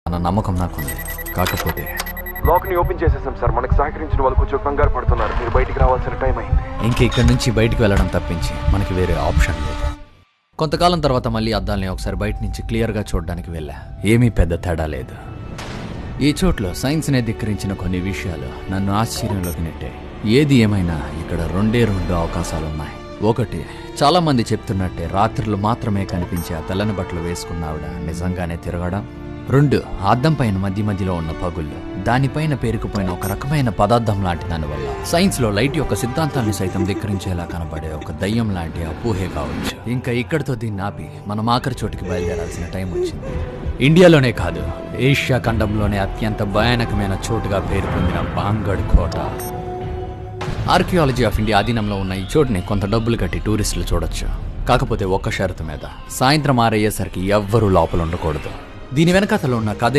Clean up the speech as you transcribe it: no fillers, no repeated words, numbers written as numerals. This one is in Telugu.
అన్న నమ్మకం నాకుంది. కాకపోతే లాక్ ని ఓపెన్ చేసేసాం సార్. మనకు సహకరించిన వాళ్ళు కొంచెం కంగారు పడుతున్నారు. మీరు బయటికి రావాల్సిన టైం అయింది. ఇంక ఇక్కడి నుంచి బయటికి వెళ్ళడం తప్పించి మనకి వేరే ఆప్షన్ లేదు. కొంతకాలం తర్వాత మళ్ళీ అద్దాలని ఒకసారి బయట నుంచి క్లియర్గా చూడడానికి వెళ్ళా. ఏమీ పెద్ద తేడా లేదు. ఈ చోట్లో సైన్స్నే ధిక్కరించిన కొన్ని విషయాలు నన్ను ఆశ్చర్యంలోకి నెట్టాయి. ఏది ఏమైనా ఇక్కడ రెండే అవకాశాలున్నాయి. ఒకటి, చాలా మంది చెప్తున్నట్టే రాత్రులు మాత్రమే కనిపించే ఆ తెల్లని బట్టలు వేసుకున్న ఆవిడ నిజంగానే తిరగడం. 2, అద్దం పైన మధ్యలో ఉన్న పగుళ్ళు, దానిపైన పేరుకుపోయిన ఒక రకమైన పదార్థం లాంటి దానివల్ల సైన్స్ లో లైట్ యొక్క సిద్ధాంతాన్ని సైతం ధిక్కరించేలా కనబడే ఒక దయ్యం లాంటి అపోహే కావచ్చు. ఇంకా ఇక్కడితో దీన్ని ఆపి మనం ఆఖరి చోటికి బయలుదేరాల్సిన టైం వచ్చింది. ఇండియాలోనే కాదు, ఏషియా ఖండంలోనే అత్యంత భయానకమైన చోటుగా పేరు పొందిన బాంగఢ్ కోట. ఆర్కియాలజీ ఆఫ్ ఇండియా అధీనంలో ఉన్న ఈ చోటుని కొంత డబ్బులు కట్టి టూరిస్టులు చూడొచ్చు. కాకపోతే ఒక్క షరతు మీద, సాయంత్రం 6 అయ్యేసరికి ఎవ్వరూ లోపల ఉండకూడదు. దీని వెనకాతలో ఉన్న కథ